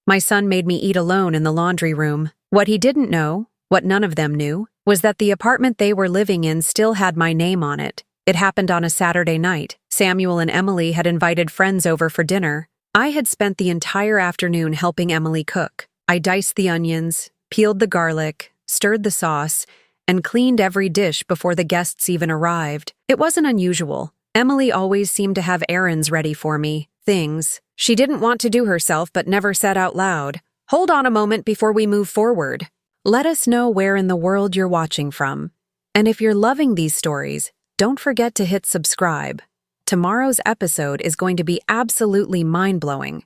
My son made me eat alone in the laundry room. What he didn't know, what none of them knew, was that the apartment they were living in still had my name on it. It happened on a Saturday night. Samuel and Emily had invited friends over for dinner. I had spent the entire afternoon helping Emily cook. I diced the onions, peeled the garlic, stirred the sauce, and cleaned every dish before the guests even arrived. It wasn't unusual. Emily always seemed to have errands ready for me, things she didn't want to do herself but never said out loud. Hold on a moment before we move forward. Let us know where in the world you're watching from. And if you're loving these stories, don't forget to hit subscribe. Tomorrow's episode is going to be absolutely mind-blowing.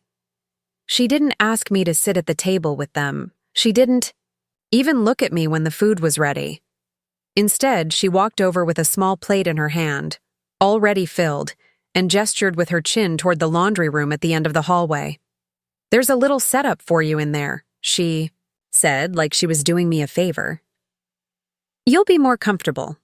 She didn't ask me to sit at the table with them. She didn't even look at me when the food was ready. Instead, she walked over with a small plate in her hand, already filled, and gestured with her chin toward the laundry room at the end of the hallway. "There's a little setup for you in there," she said, like she was doing me a favor. "You'll be more comfortable."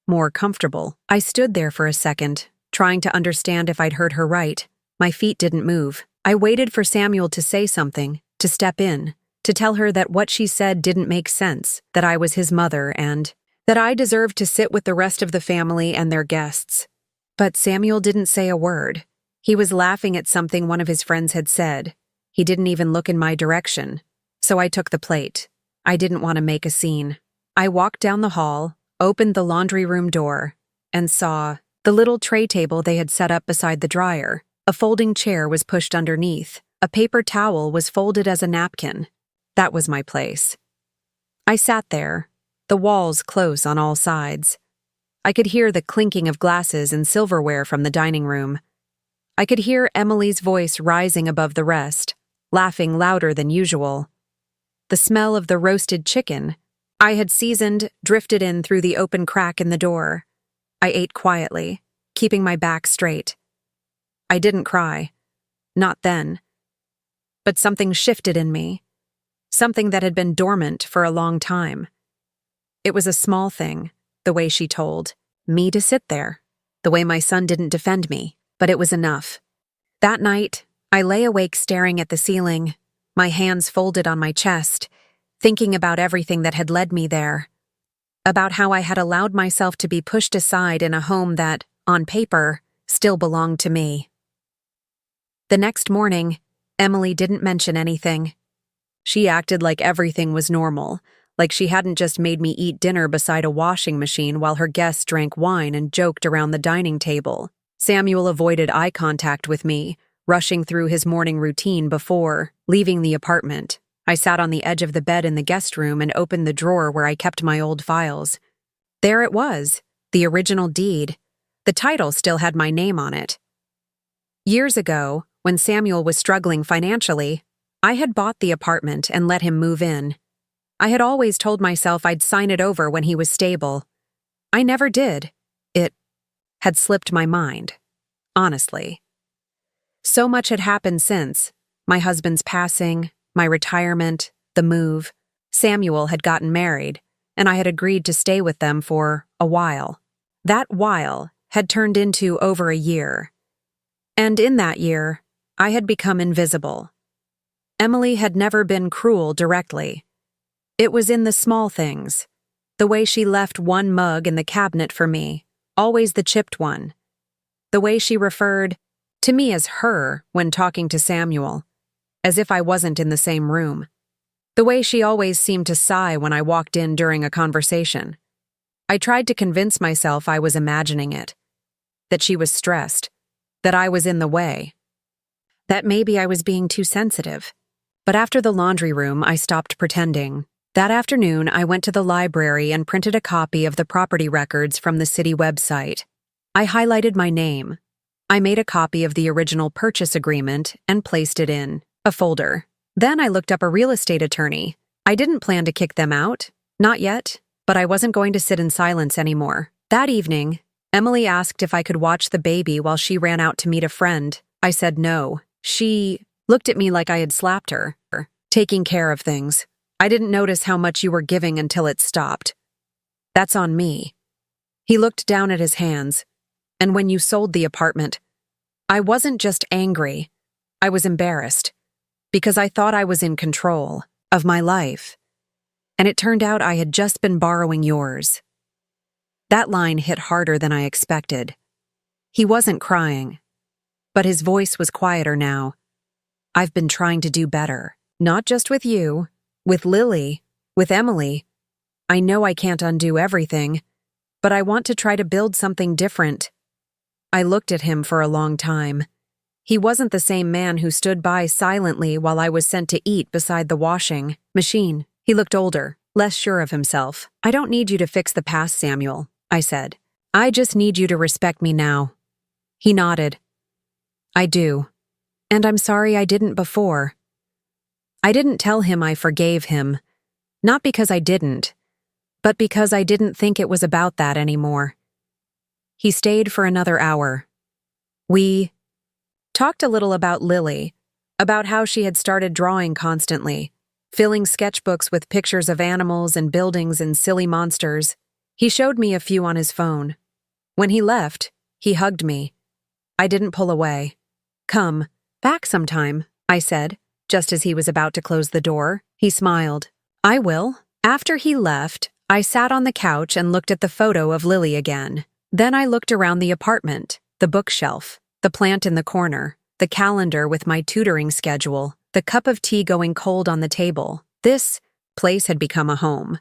More comfortable. I stood there for a second, trying to understand if I'd heard her right. My feet didn't move. I waited for Samuel to say something, to step in, to tell her that what she said didn't make sense, that I was his mother and that I deserved to sit with the rest of the family and their guests. But Samuel didn't say a word. He was laughing at something one of his friends had said. He didn't even look in my direction. So I took the plate. I didn't want to make a scene. I walked down the hall, opened the laundry room door, and saw the little tray table they had set up beside the dryer. A folding chair was pushed underneath. A paper towel was folded as a napkin. That was my place. I sat there, the walls close on all sides. I could hear the clinking of glasses and silverware from the dining room. I could hear Emily's voice rising above the rest, laughing louder than usual. The smell of the roasted chicken I had seasoned drifted in through the open crack in the door. I ate quietly, keeping my back straight. I didn't cry. Not then. But something shifted in me. Something that had been dormant for a long time. It was a small thing, the way she told me to sit there, the way my son didn't defend me, but it was enough. That night, I lay awake staring at the ceiling, my hands folded on my chest, thinking about everything that had led me there, about how I had allowed myself to be pushed aside in a home that, on paper, still belonged to me. The next morning, Emily didn't mention anything. She acted like everything was normal, like she hadn't just made me eat dinner beside a washing machine while her guests drank wine and joked around the dining table. Samuel avoided eye contact with me, rushing through his morning routine before leaving the apartment. I sat on the edge of the bed in the guest room and opened the drawer where I kept my old files. There it was, the original deed. The title still had my name on it. Years ago, when Samuel was struggling financially, I had bought the apartment and let him move in. I had always told myself I'd sign it over when he was stable. I never did. It had slipped my mind, honestly. So much had happened since: my husband's passing, my retirement, the move. Samuel had gotten married, and I had agreed to stay with them for a while. That while had turned into over a year. And in that year, I had become invisible. Emily had never been cruel directly. It was in the small things. The way she left one mug in the cabinet for me, always the chipped one. The way she referred to me as her when talking to Samuel, as if I wasn't in the same room. The way she always seemed to sigh when I walked in during a conversation. I tried to convince myself I was imagining it, that she was stressed, that I was in the way, that maybe I was being too sensitive. But after the laundry room, I stopped pretending. That afternoon, I went to the library and printed a copy of the property records from the city website. I highlighted my name. I made a copy of the original purchase agreement and placed it in a folder. Then I looked up a real estate attorney. I didn't plan to kick them out. Not yet, but I wasn't going to sit in silence anymore. That evening, Emily asked if I could watch the baby while she ran out to meet a friend. I said no. She looked at me like I had slapped her. Taking care of things. I didn't notice how much you were giving until it stopped. That's on me. He looked down at his hands. And when you sold the apartment, I wasn't just angry. I was embarrassed. because I thought I was in control of my life, and it turned out I had just been borrowing yours." That line hit harder than I expected. He wasn't crying, but his voice was quieter now. "I've been trying to do better. Not just with you, with Lily, with Emily. I know I can't undo everything, but I want to try to build something different." I looked at him for a long time. He wasn't the same man who stood by silently while I was sent to eat beside the washing machine. He looked older, less sure of himself. "I don't need you to fix the past, Samuel," I said. "I just need you to respect me now." He nodded. "I do. And I'm sorry I didn't before." I didn't tell him I forgave him, not because I didn't, but because I didn't think it was about that anymore. He stayed for another hour. We talked a little about Lily, about how she had started drawing constantly, filling sketchbooks with pictures of animals and buildings and silly monsters. He showed me a few on his phone. When he left, he hugged me. I didn't pull away. "Come back sometime," I said, just as he was about to close the door. He smiled. "I will." After he left, I sat on the couch and looked at the photo of Lily again. Then I looked around the apartment, the bookshelf, the plant in the corner, the calendar with my tutoring schedule, the cup of tea going cold on the table. This place had become a home.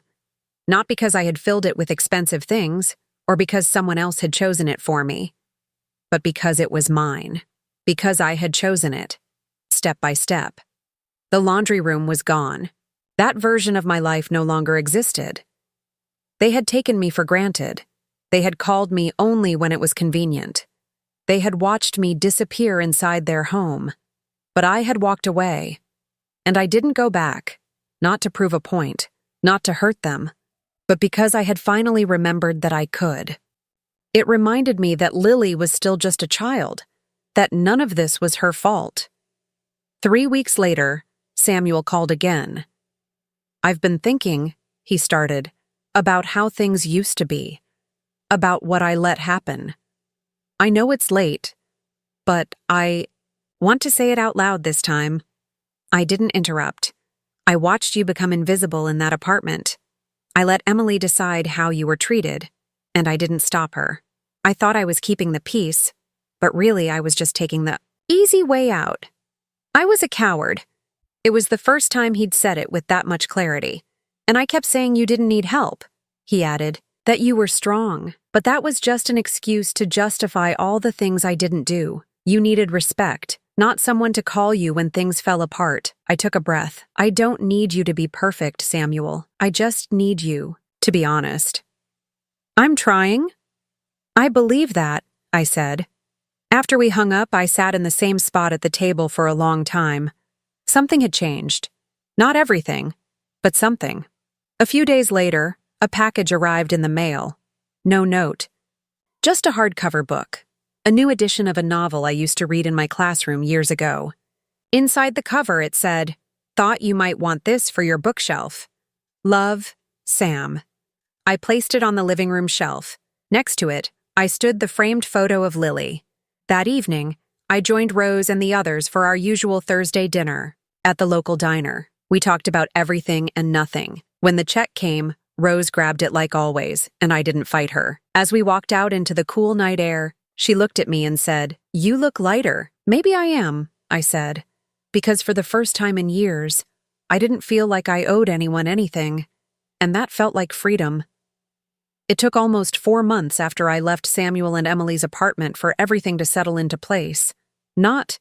Not because I had filled it with expensive things, or because someone else had chosen it for me, but because it was mine. Because I had chosen it, step by step. The laundry room was gone. That version of my life no longer existed. They had taken me for granted. They had called me only when it was convenient. They had watched me disappear inside their home. But I had walked away. And I didn't go back, not to prove a point, not to hurt them, but because I had finally remembered that I could. It reminded me that Lily was still just a child, that none of this was her fault. 3 weeks later, Samuel called again. "I've been thinking," he started, "about how things used to be, about what I let happen. I know it's late, but I want to say it out loud this time." I didn't interrupt. "I watched you become invisible in that apartment. I let Emily decide how you were treated, and I didn't stop her. I thought I was keeping the peace, but really I was just taking the easy way out. I was a coward." It was the first time he'd said it with that much clarity. "And I kept saying you didn't need help," he added, "that you were strong, but that was just an excuse to justify all the things I didn't do. You needed respect, not someone to call you when things fell apart." I took a breath. "I don't need you to be perfect, Samuel. I just need you to be honest." "I'm trying." "I believe that," I said. After we hung up, I sat in the same spot at the table for a long time. Something had changed. Not everything, but something. A few days later, a package arrived in the mail. No note. Just a hardcover book. A new edition of a novel I used to read in my classroom years ago. Inside the cover it said, "Thought you might want this for your bookshelf. Love, Sam." I placed it on the living room shelf. Next to it, I stood the framed photo of Lily. That evening, I joined Rose and the others for our usual Thursday dinner at the local diner. We talked about everything and nothing. When the check came, Rose grabbed it like always, and I didn't fight her. As we walked out into the cool night air, she looked at me and said, "You look lighter." "Maybe I am," I said, because for the first time in years, I didn't feel like I owed anyone anything, and that felt like freedom. It took almost 4 months after I left Samuel and Emily's apartment for everything to settle into place. Not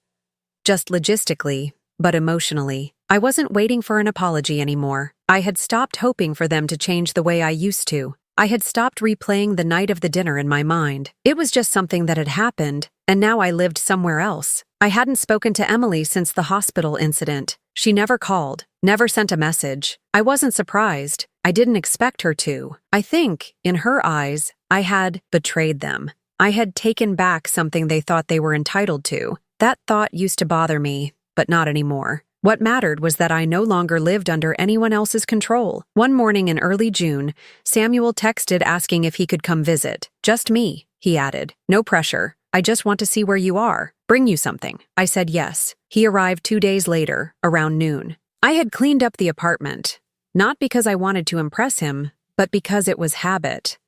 just logistically, but emotionally. I wasn't waiting for an apology anymore. I had stopped hoping for them to change the way I used to. I had stopped replaying the night of the dinner in my mind. It was just something that had happened, and now I lived somewhere else. I hadn't spoken to Emily since the hospital incident. She never called, never sent a message. I wasn't surprised. I didn't expect her to. I think, in her eyes, I had betrayed them. I had taken back something they thought they were entitled to. That thought used to bother me, but not anymore. What mattered was that I no longer lived under anyone else's control. One morning in early June, Samuel texted asking if he could come visit. "Just me," he added. "No pressure. I just want to see where you are. Bring you something. I said yes. He arrived 2 days later, around noon. I had cleaned up the apartment, not because I wanted to impress him, but because it was habit.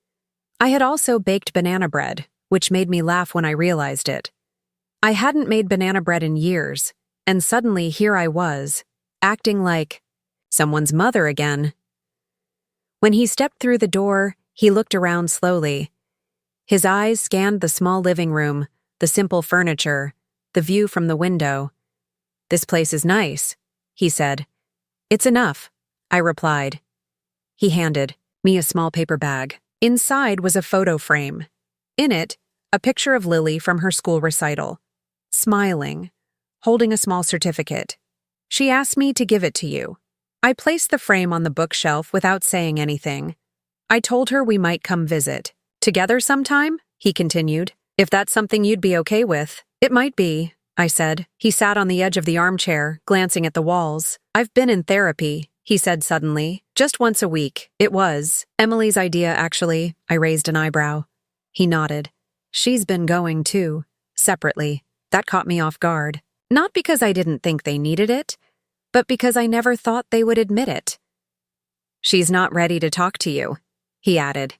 I had also baked banana bread, which made me laugh when I realized it. I hadn't made banana bread in years, and suddenly here I was, acting like someone's mother again. When he stepped through the door, he looked around slowly. His eyes scanned the small living room, the simple furniture, the view from the window. "This place is nice," he said. "It's enough," I replied. He handed me a small paper bag. Inside was a photo frame. In it, a picture of Lily from her school recital, smiling, holding a small certificate. "She asked me to give it to you." I placed the frame on the bookshelf without saying anything. I told her we might come visit. "Together sometime?" he continued. "If that's something you'd be okay with." "It might be," I said. He sat on the edge of the armchair, glancing at the walls. "I've been in therapy," he said suddenly. "Just once a week." "It was Emily's idea, actually." I raised an eyebrow. He nodded. "She's been going too, separately." That caught me off guard. Not because I didn't think they needed it, but because I never thought they would admit it. "She's not ready to talk to you," he added.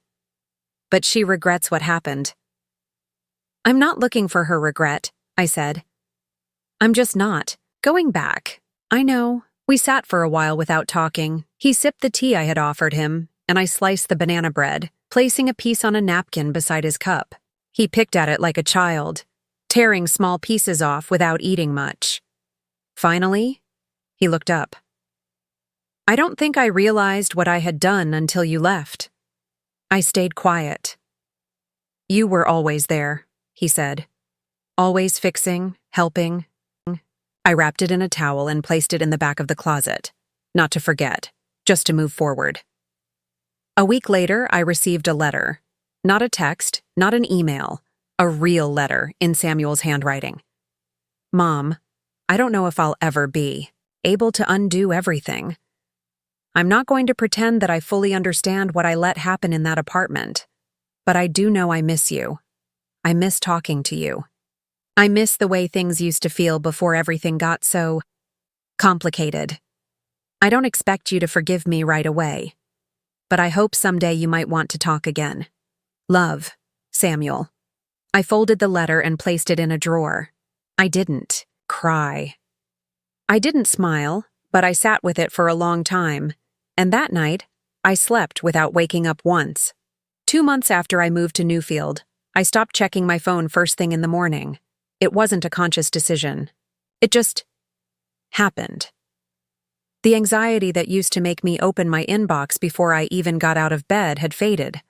"But she regrets what happened." "I'm not looking for her regret," I said. "I'm just not going back." "I know." We sat for a while without talking. He sipped the tea I had offered him, and I sliced the banana bread, placing a piece on a napkin beside his cup. He picked at it like a child, tearing small pieces off without eating much. Finally, he looked up. "I don't think I realized what I had done until you left." I stayed quiet. "You were always there," he said. "Always fixing, helping." I wrapped it in a towel and placed it in the back of the closet. Not to forget, just to move forward. A week later, I received a letter. Not a text, not an email. A real letter in Samuel's handwriting. "Mom, I don't know if I'll ever be able to undo everything. I'm not going to pretend that I fully understand what I let happen in that apartment, but I do know I miss you. I miss talking to you. I miss the way things used to feel before everything got so complicated. I don't expect you to forgive me right away, but I hope someday you might want to talk again. Love, Samuel." I folded the letter and placed it in a drawer. I didn't cry. I didn't smile, but I sat with it for a long time, and that night, I slept without waking up once. 2 months after I moved to Newfield, I stopped checking my phone first thing in the morning. It wasn't a conscious decision. It just happened. The anxiety that used to make me open my inbox before I even got out of bed had faded.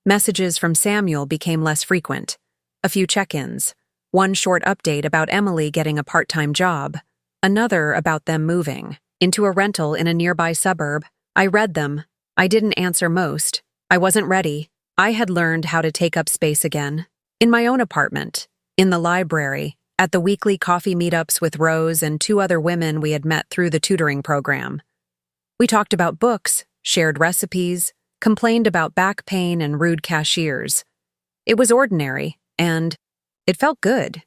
Messages from Samuel became less frequent. A few check-ins. One short update about Emily getting a part-time job. Another about them moving into a rental in a nearby suburb. I read them. I didn't answer most. I wasn't ready. I had learned how to take up space again. In my own apartment, in the library, at the weekly coffee meetups with Rose and 2 other women we had met through the tutoring program. We talked about books, shared recipes, complained about back pain and rude cashiers. It was ordinary, and it felt good.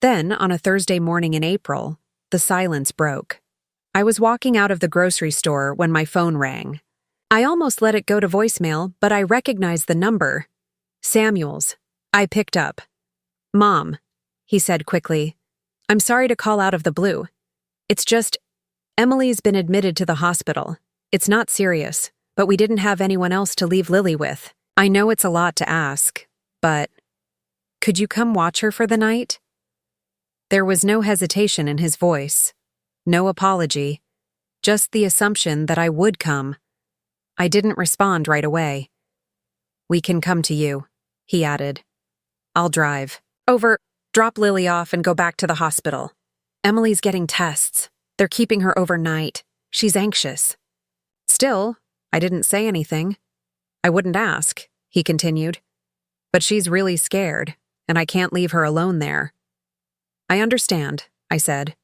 Then, on a Thursday morning in April, the silence broke. I was walking out of the grocery store when my phone rang. I almost let it go to voicemail, but I recognized the number. Samuel's. I picked up. "Mom," he said quickly. "I'm sorry to call out of the blue. It's just, Emily's been admitted to the hospital. It's not serious, but we didn't have anyone else to leave Lily with. I know it's a lot to ask, but could you come watch her for the night?" There was no hesitation in his voice, no apology, just the assumption that I would come. I didn't respond right away. "We can come to you," he added. "I'll drive. Over, drop Lily off and go back to the hospital. Emily's getting tests. They're keeping her overnight. She's anxious." Still, I didn't say anything. "I wouldn't ask," he continued. "But she's really scared, and I can't leave her alone there." "I understand," I said.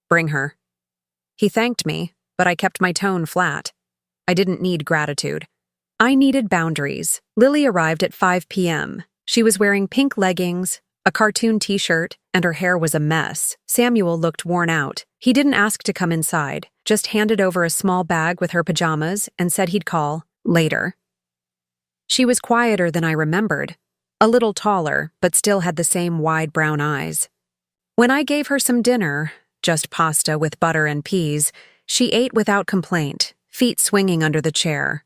"Bring her." He thanked me, but I kept my tone flat. I didn't need gratitude. I needed boundaries. Lily arrived at 5 p.m. She was wearing pink leggings, a cartoon t-shirt, and her hair was a mess. Samuel looked worn out. He didn't ask to come inside, just handed over a small bag with her pajamas and said he'd call later. She was quieter than I remembered, a little taller, but still had the same wide brown eyes. When I gave her some dinner, just pasta with butter and peas, she ate without complaint, feet swinging under the chair.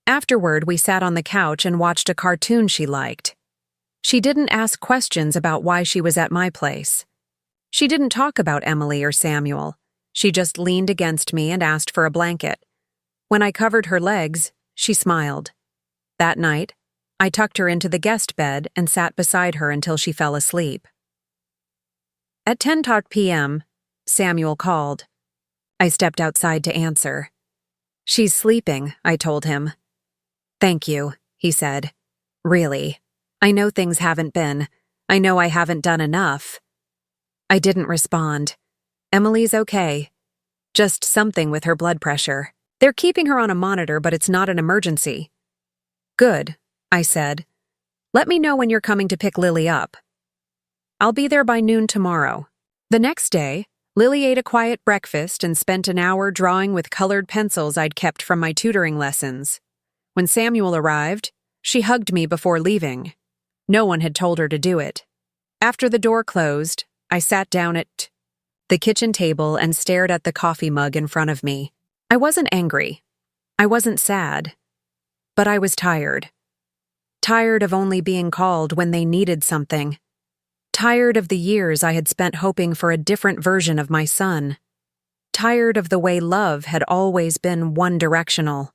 Afterward, we sat on the couch and watched a cartoon she liked. She didn't ask questions about why she was at my place. She didn't talk about Emily or Samuel. She just leaned against me and asked for a blanket. When I covered her legs, she smiled. That night, I tucked her into the guest bed and sat beside her until she fell asleep. At 10:00 p.m., Samuel called. I stepped outside to answer. "She's sleeping," I told him. "Thank you," he said. "Really. I know things haven't been. I know I haven't done enough." I didn't respond. "Emily's okay. Just something with her blood pressure. They're keeping her on a monitor, but it's not an emergency." "Good," I said. "Let me know when you're coming to pick Lily up." "I'll be there by noon tomorrow." The next day, Lily ate a quiet breakfast and spent an hour drawing with colored pencils I'd kept from my tutoring lessons. When Samuel arrived, she hugged me before leaving. No one had told her to do it. After the door closed, I sat down at the kitchen table and stared at the coffee mug in front of me. I wasn't angry. I wasn't sad. But I was tired. Tired of only being called when they needed something. Tired of the years I had spent hoping for a different version of my son. Tired of the way love had always been one-directional.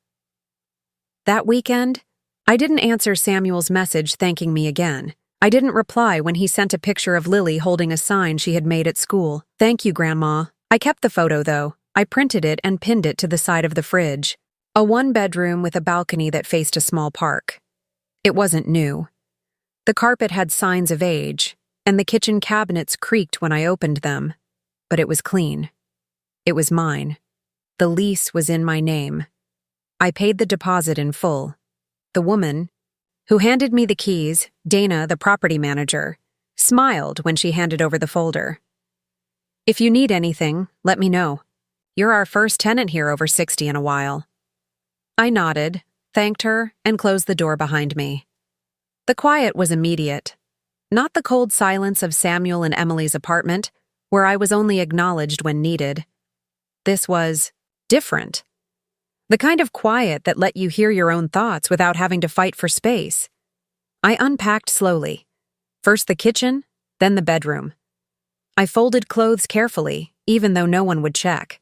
That weekend, I didn't answer Samuel's message thanking me again. I didn't reply when he sent a picture of Lily holding a sign she had made at school. "Thank you, Grandma." I kept the photo, though. I printed it and pinned it to the side of the fridge. A one-bedroom with a balcony that faced a small park. It wasn't new. The carpet had signs of age, and the kitchen cabinets creaked when I opened them. But it was clean. It was mine. The lease was in my name. I paid the deposit in full. The woman, who handed me the keys, Dana, the property manager, smiled when she handed over the folder. "If you need anything, let me know. You're our first tenant here over 60 in a while." I nodded, thanked her, and closed the door behind me. The quiet was immediate. Not the cold silence of Samuel and Emily's apartment, where I was only acknowledged when needed. This was different. The kind of quiet that let you hear your own thoughts without having to fight for space. I unpacked slowly. First the kitchen, then the bedroom. I folded clothes carefully, even though no one would check.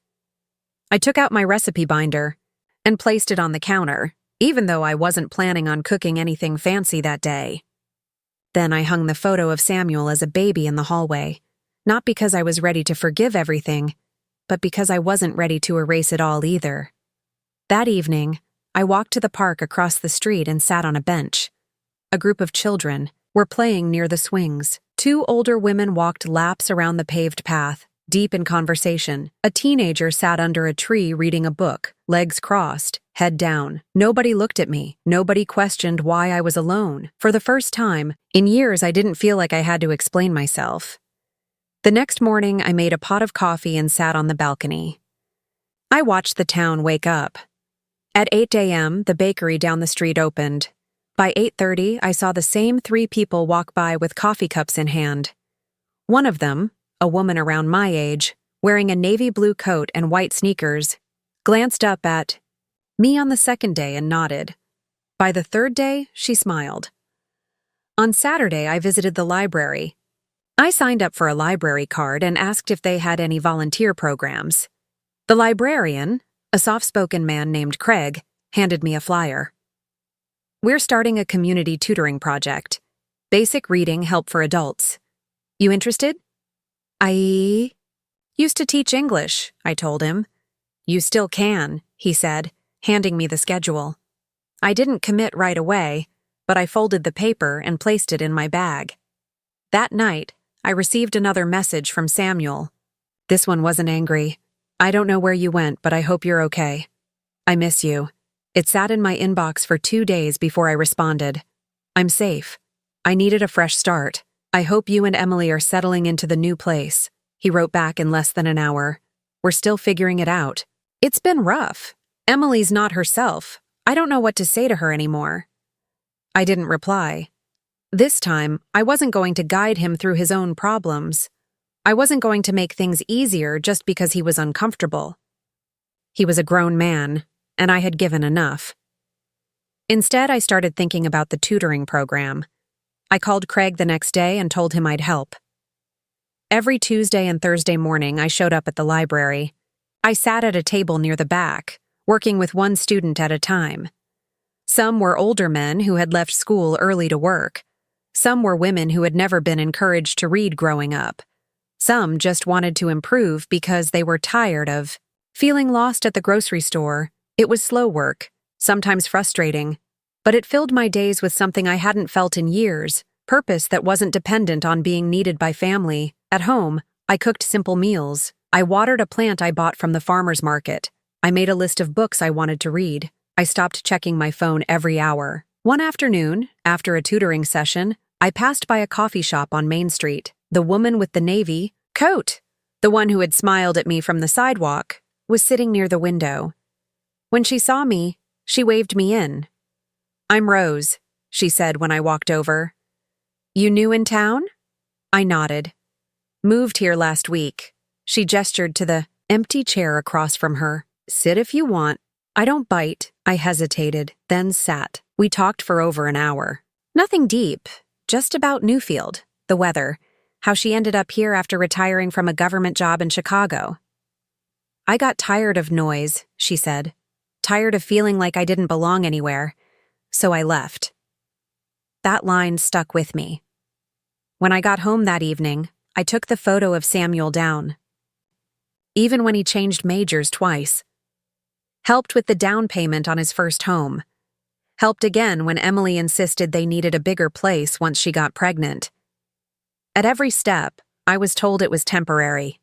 I took out my recipe binder and placed it on the counter, even though I wasn't planning on cooking anything fancy that day. Then I hung the photo of Samuel as a baby in the hallway, not because I was ready to forgive everything, but because I wasn't ready to erase it all either. That evening, I walked to the park across the street and sat on a bench. A group of children were playing near the swings. Two older women walked laps around the paved path, deep in conversation. A teenager sat under a tree reading a book, legs crossed, head down. Nobody looked at me. Nobody questioned why I was alone. For the first time, in years I didn't feel like I had to explain myself. The next morning, I made a pot of coffee and sat on the balcony. I watched the town wake up. At 8 a.m., the bakery down the street opened. By 8:30, I saw the same 3 people walk by with coffee cups in hand. One of them, a woman around my age, wearing a navy blue coat and white sneakers, glanced up at me on the second day and nodded. By the third day, she smiled. On Saturday, I visited the library. I signed up for a library card and asked if they had any volunteer programs. The librarian, a soft-spoken man named Craig, handed me a flyer. "We're starting a community tutoring project. Basic reading help for adults. You interested?" "I used to teach English," I told him. "You still can," he said, handing me the schedule. I didn't commit right away, but I folded the paper and placed it in my bag. That night, I received another message from Samuel. This one wasn't angry. "I don't know where you went, but I hope you're okay. I miss you." It sat in my inbox for 2 days before I responded. "I'm safe. I needed a fresh start. I hope you and Emily are settling into the new place. He wrote back in less than an hour. We're still figuring it out. It's been rough. Emily's not herself. I don't know what to say to her anymore. I didn't reply. This time, I wasn't going to guide him through his own problems. I wasn't going to make things easier just because he was uncomfortable. He was a grown man, and I had given enough. Instead, I started thinking about the tutoring program. I called Craig the next day and told him I'd help. Every Tuesday and Thursday morning, I showed up at the library. I sat at a table near the back, working with one student at a time. Some were older men who had left school early to work. Some were women who had never been encouraged to read growing up. Some just wanted to improve because they were tired of feeling lost at the grocery store. It was slow work, sometimes frustrating, but it filled my days with something I hadn't felt in years, purpose that wasn't dependent on being needed by family. At home, I cooked simple meals. I watered a plant I bought from the farmer's market. I made a list of books I wanted to read. I stopped checking my phone every hour. One afternoon, after a tutoring session, I passed by a coffee shop on Main Street. The woman with the navy coat, the one who had smiled at me from the sidewalk, was sitting near the window. When she saw me, she waved me in. "I'm Rose," she said when I walked over. "You new in town?" I nodded. "Moved here last week." She gestured to the empty chair across from her. "Sit if you want." I don't bite. I hesitated, then sat. We talked for over an hour. Nothing deep, just about Newfield, the weather, how she ended up here after retiring from a government job in Chicago. "I got tired of noise," she said. "Tired of feeling like I didn't belong anywhere. So I left." That line stuck with me. When I got home that evening, I took the photo of Samuel down. Even when he changed majors twice. Helped with the down payment on his first home. Helped again when Emily insisted they needed a bigger place once she got pregnant. At every step, I was told it was temporary.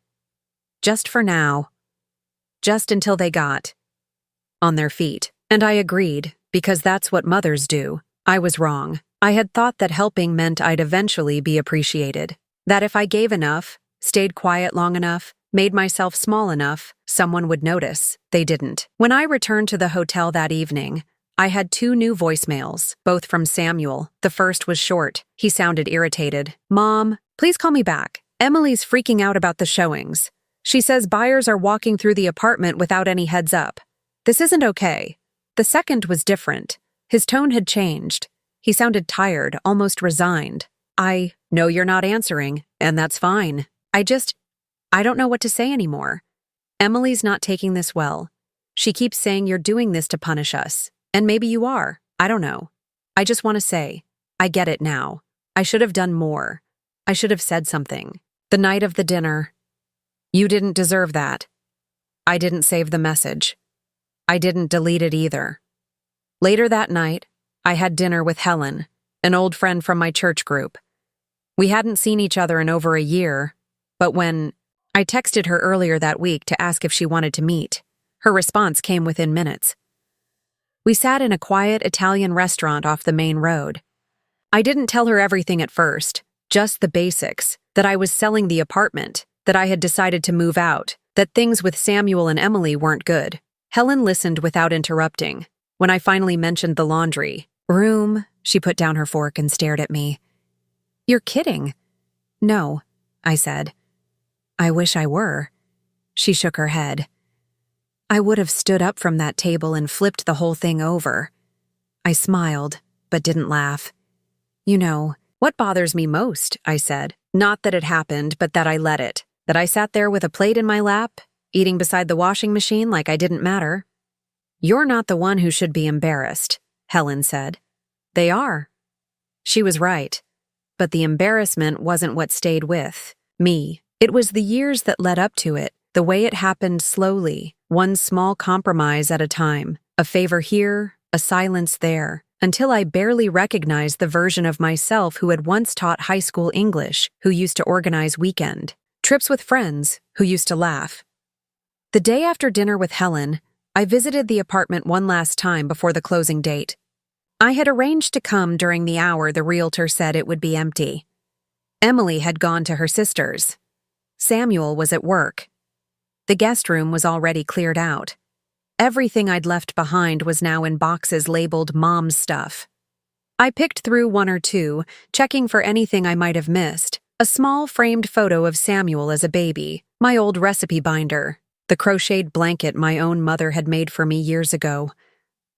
Just for now. Just until they got on their feet. And I agreed, because that's what mothers do. I was wrong. I had thought that helping meant I'd eventually be appreciated. That if I gave enough, stayed quiet long enough, made myself small enough, someone would notice. They didn't. When I returned to the hotel that evening, I had 2 new voicemails, both from Samuel. The first was short. He sounded irritated. "Mom, please call me back. Emily's freaking out about the showings. She says buyers are walking through the apartment without any heads up. This isn't okay." The second was different. His tone had changed. He sounded tired, almost resigned. "I know you're not answering, and that's fine. I don't know what to say anymore. Emily's not taking this well. She keeps saying you're doing this to punish us. And maybe you are. I don't know. I just want to say, I get it now. I should have done more. I should have said something. The night of the dinner. You didn't deserve that. I didn't save the message. I didn't delete it either." Later that night, I had dinner with Helen, an old friend from my church group. We hadn't seen each other in over a year, but when I texted her earlier that week to ask if she wanted to meet, her response came within minutes. We sat in a quiet Italian restaurant off the main road. I didn't tell her everything at first, just the basics, that I was selling the apartment, that I had decided to move out, that things with Samuel and Emily weren't good. Helen listened without interrupting. When I finally mentioned the laundry room, she put down her fork and stared at me. "You're kidding." "No," I said. "I wish I were." She shook her head. "I would have stood up from that table and flipped the whole thing over." I smiled, but didn't laugh. "You know, what bothers me most," I said. "Not that it happened, but that I let it. That I sat there with a plate in my lap, eating beside the washing machine like I didn't matter." "You're not the one who should be embarrassed," Helen said. "They are." She was right. But the embarrassment wasn't what stayed with me. It was the years that led up to it, the way it happened slowly, one small compromise at a time, a favor here, a silence there, until I barely recognized the version of myself who had once taught high school English, who used to organize weekend trips with friends, who used to laugh. The day after dinner with Helen, I visited the apartment one last time before the closing date. I had arranged to come during the hour the realtor said it would be empty. Emily had gone to her sister's. Samuel was at work. The guest room was already cleared out. Everything I'd left behind was now in boxes labeled Mom's stuff. I picked through one or two, checking for anything I might have missed. A small framed photo of Samuel as a baby, my old recipe binder, the crocheted blanket my own mother had made for me years ago.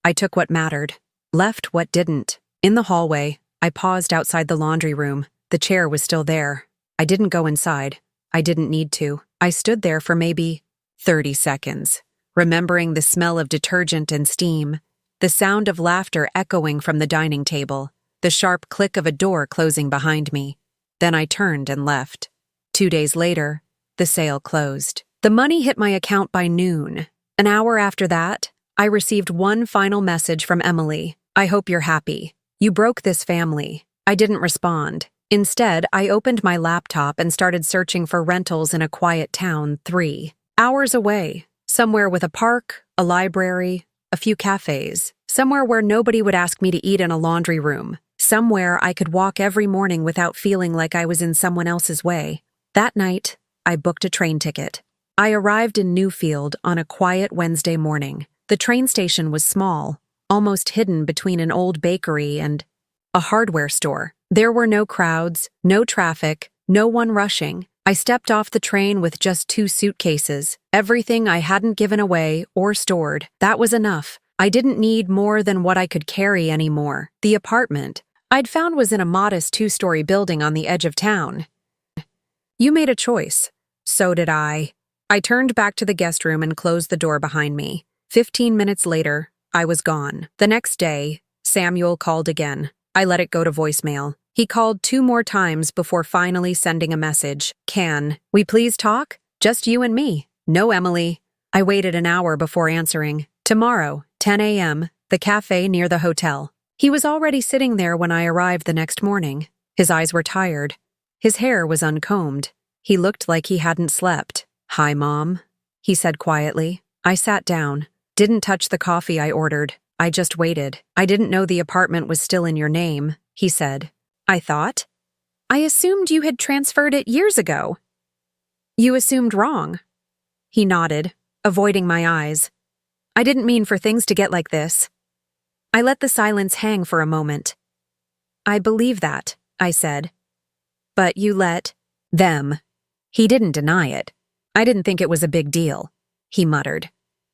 I took what mattered, left what didn't. In the hallway, I paused outside the laundry room. The chair was still there. I didn't go inside. I didn't need to. I stood there for maybe 30 seconds, remembering the smell of detergent and steam, the sound of laughter echoing from the dining table, the sharp click of a door closing behind me. Then I turned and left. 2 days later, the sale closed. The money hit my account by noon. An hour after that, I received one final message from Emily. "I hope you're happy. You broke this family." I didn't respond. Instead, I opened my laptop and started searching for rentals in a quiet town 3 hours away, somewhere with a park, a library, a few cafes, somewhere where nobody would ask me to eat in a laundry room, somewhere I could walk every morning without feeling like I was in someone else's way. That night, I booked a train ticket. I arrived in Newfield on a quiet Wednesday morning. The train station was small, almost hidden between an old bakery and a hardware store. There were no crowds, no traffic, no one rushing. I stepped off the train with just 2 suitcases, everything I hadn't given away or stored. That was enough. I didn't need more than what I could carry anymore. The apartment I'd found was in a modest 2-story building on the edge of town. You made a choice. So did I. I turned back to the guest room and closed the door behind me. 15 minutes later, I was gone. The next day, Samuel called again. I let it go to voicemail. He called 2 more times before finally sending a message. "Can we please talk? Just you and me." "No, Emily." I waited an hour before answering. "Tomorrow, 10 a.m., the cafe near the hotel." He was already sitting there when I arrived the next morning. His eyes were tired. His hair was uncombed. He looked like he hadn't slept. "Hi, Mom," he said quietly. I sat down. Didn't touch the coffee I ordered. I just waited. "I didn't know the apartment was still in your name," he said. "I thought? I assumed you had transferred it years ago." "You assumed wrong." He nodded, avoiding my eyes. "I didn't mean for things to get like this." I let the silence hang for a moment. "I believe that," I said. "But you let them." He didn't deny it. "I didn't think it was a big deal," he muttered.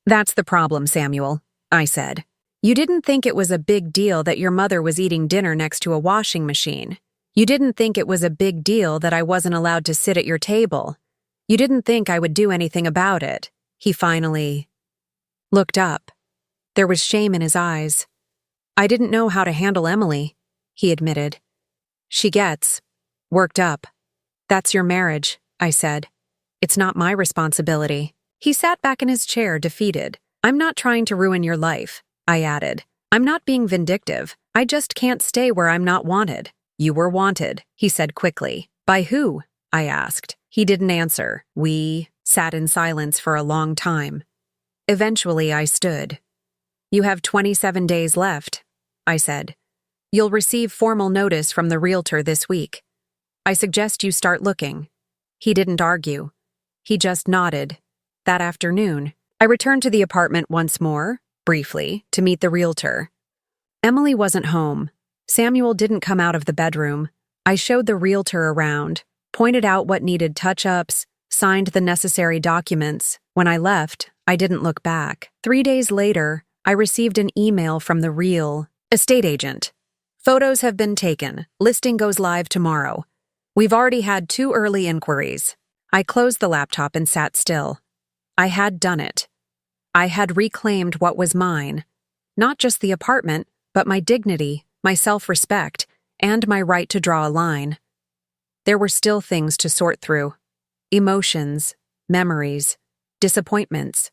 "That's the problem, Samuel," I said. "You didn't think it was a big deal that your mother was eating dinner next to a washing machine. You didn't think it was a big deal that I wasn't allowed to sit at your table. You didn't think I would do anything about it." He finally looked up. There was shame in his eyes. "I didn't know how to handle Emily," he admitted. "She gets worked up." "That's your marriage," I said. "It's not my responsibility." He sat back in his chair, defeated. "I'm not trying to ruin your life," I added. "I'm not being vindictive. I just can't stay where I'm not wanted." "You were wanted," he said quickly. "By who?" I asked. He didn't answer. We sat in silence for a long time. Eventually, I stood. "You have 27 days left," I said. "You'll receive formal notice from the realtor this week. I suggest you start looking." He didn't argue. He just nodded. That afternoon, I returned to the apartment once more, briefly, to meet the realtor. Emily wasn't home. Samuel didn't come out of the bedroom. I showed the realtor around, pointed out what needed touch-ups, signed the necessary documents. When I left, I didn't look back. 3 days later, I received an email from the real estate agent. "Photos have been taken. Listing goes live tomorrow. We've already had 2 early inquiries." I closed the laptop and sat still. I had done it. I had reclaimed what was mine. Not just the apartment, but my dignity, my self-respect, and my right to draw a line. There were still things to sort through. Emotions, memories, disappointments.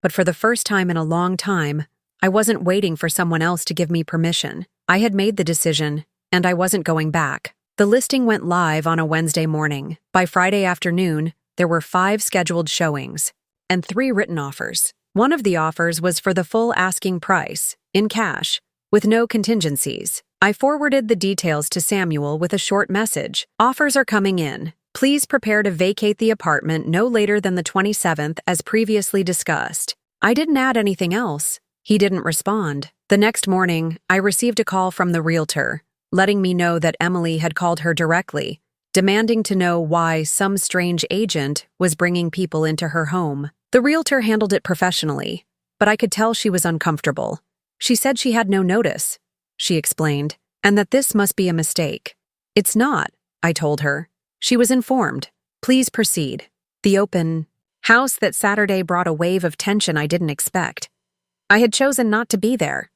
But for the first time in a long time, I wasn't waiting for someone else to give me permission. I had made the decision, and I wasn't going back. The listing went live on a Wednesday morning. By Friday afternoon, there were 5 scheduled showings and 3 written offers. One of the offers was for the full asking price, in cash, with no contingencies. I forwarded the details to Samuel with a short message. Offers are coming in. Please prepare to vacate the apartment no later than the 27th as previously discussed. I didn't add anything else. He didn't respond. The next morning, I received a call from the realtor, letting me know that Emily had called her directly, demanding to know why some strange agent was bringing people into her home. The realtor handled it professionally, but I could tell she was uncomfortable. She said she had no notice, she explained, and that this must be a mistake. It's not, I told her. She was informed. Please proceed. The open house that Saturday brought a wave of tension I didn't expect. I had chosen not to be there.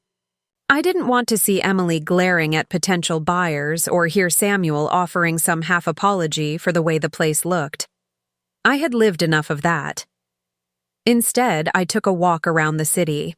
I didn't want to see Emily glaring at potential buyers or hear Samuel offering some half apology for the way the place looked. I had lived enough of that. Instead, I took a walk around the city.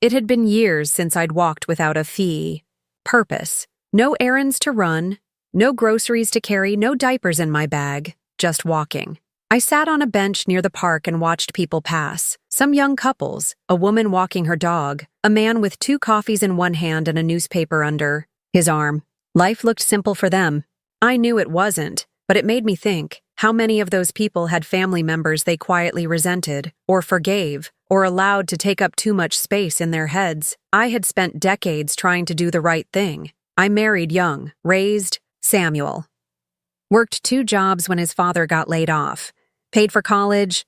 It had been years since I'd walked without a purpose. No errands to run, no groceries to carry, no diapers in my bag, just walking. I sat on a bench near the park and watched people pass. Some young couples, a woman walking her dog, a man with 2 coffees in one hand and a newspaper under his arm. Life looked simple for them. I knew it wasn't, but it made me think how many of those people had family members they quietly resented, or forgave, or allowed to take up too much space in their heads. I had spent decades trying to do the right thing. I married young, raised Samuel. Worked 2 jobs when his father got laid off. Paid for college.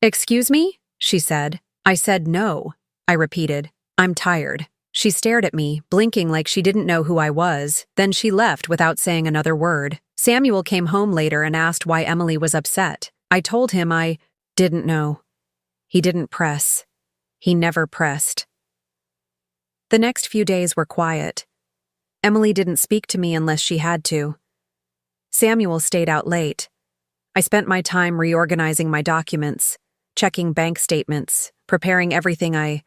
Excuse me? She said. I said no. I repeated. I'm tired. She stared at me, blinking like she didn't know who I was. Then she left without saying another word. Samuel came home later and asked why Emily was upset. I told him I didn't know. He didn't press. He never pressed. The next few days were quiet. Emily didn't speak to me unless she had to. Samuel stayed out late. I spent my time reorganizing my documents, checking bank statements, preparing everything I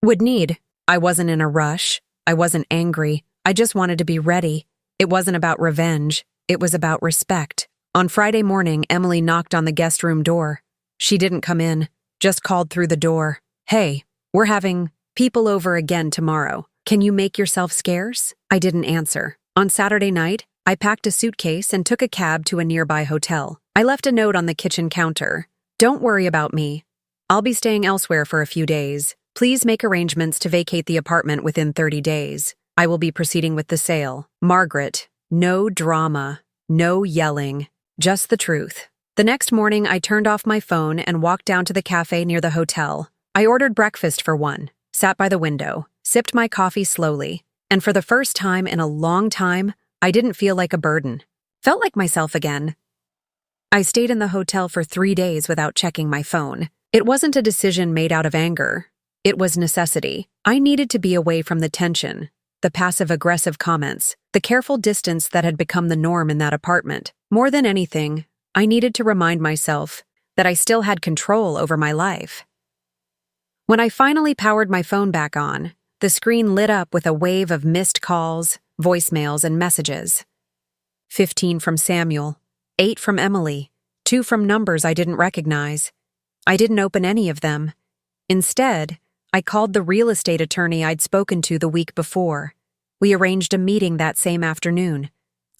would need. I wasn't in a rush. I wasn't angry. I just wanted to be ready. It wasn't about revenge. It was about respect. On Friday morning, Emily knocked on the guest room door. She didn't come in, just called through the door. Hey, we're having people over again tomorrow. Can you make yourself scarce? I didn't answer. On Saturday night, I packed a suitcase and took a cab to a nearby hotel. I left a note on the kitchen counter. Don't worry about me. I'll be staying elsewhere for a few days. Please make arrangements to vacate the apartment within 30 days. I will be proceeding with the sale. Margaret. No drama. No yelling. Just the truth. The next morning, I turned off my phone and walked down to the cafe near the hotel. I ordered breakfast for one, sat by the window, sipped my coffee slowly, and for the first time in a long time, I didn't feel like a burden. Felt like myself again. I stayed in the hotel for 3 days without checking my phone. It wasn't a decision made out of anger. It was necessity. I needed to be away from the tension, the passive-aggressive comments, the careful distance that had become the norm in that apartment. More than anything, I needed to remind myself that I still had control over my life. When I finally powered my phone back on, the screen lit up with a wave of missed calls, voicemails, and messages. 15 from Samuel, 8 from Emily, 2 from numbers I didn't recognize. I didn't open any of them. Instead, I called the real estate attorney I'd spoken to the week before. We arranged a meeting that same afternoon.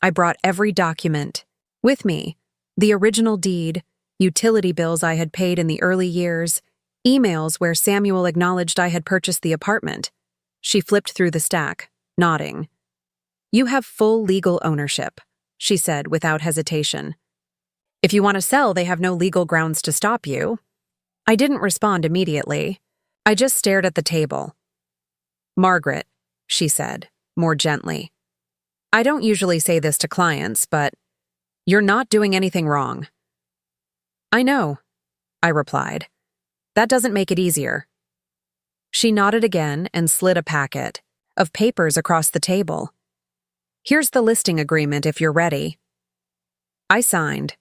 I brought every document with me: the original deed, utility bills I had paid in the early years, emails where Samuel acknowledged I had purchased the apartment. She flipped through the stack, nodding. You have full legal ownership, she said without hesitation. If you want to sell, they have no legal grounds to stop you. I didn't respond immediately. I just stared at the table. Margaret, she said, more gently. I don't usually say this to clients, but you're not doing anything wrong. I know, I replied. That doesn't make it easier. She nodded again and slid a packet of papers across the table. Here's the listing agreement if you're ready. I signed.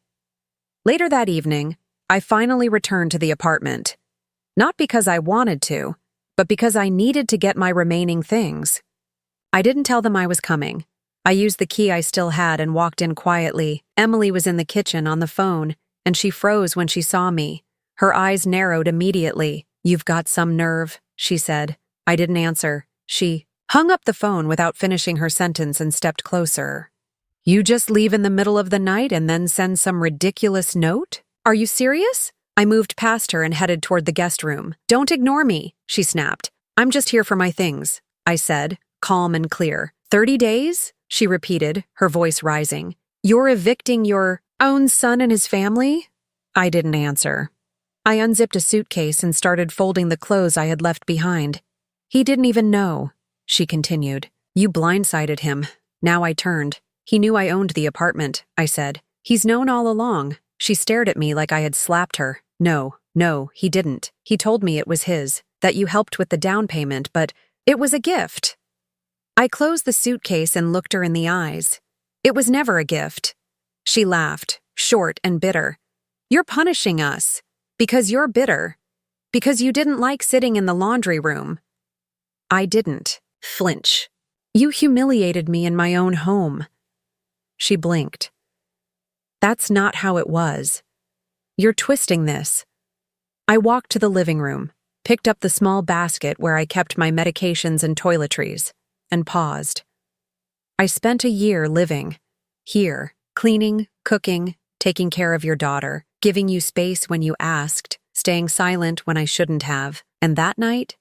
Later that evening, I finally returned to the apartment. Not because I wanted to, but because I needed to get my remaining things. I didn't tell them I was coming. I used the key I still had and walked in quietly. Emily was in the kitchen on the phone, and she froze when she saw me. Her eyes narrowed immediately. You've got some nerve, she said. I didn't answer. She hung up the phone without finishing her sentence and stepped closer. You just leave in the middle of the night and then send some ridiculous note? Are you serious? I moved past her and headed toward the guest room. Don't ignore me, she snapped. I'm just here for my things, I said, calm and clear. 30 days? She repeated, her voice rising. You're evicting your own son and his family? I didn't answer. I unzipped a suitcase and started folding the clothes I had left behind. He didn't even know, she continued. You blindsided him. Now I turned. He knew I owned the apartment, I said. He's known all along. She stared at me like I had slapped her. No, he didn't. He told me it was his, that you helped with the down payment, but it was a gift. I closed the suitcase and looked her in the eyes. It was never a gift. She laughed, short and bitter. You're punishing us. Because you're bitter. Because you didn't like sitting in the laundry room. I didn't flinch. You humiliated me in my own home. She blinked. That's not how it was. You're twisting this. I walked to the living room, picked up the small basket where I kept my medications and toiletries, and paused. I spent a year living here, cleaning, cooking, taking care of your daughter, giving you space when you asked, staying silent when I shouldn't have, and that night,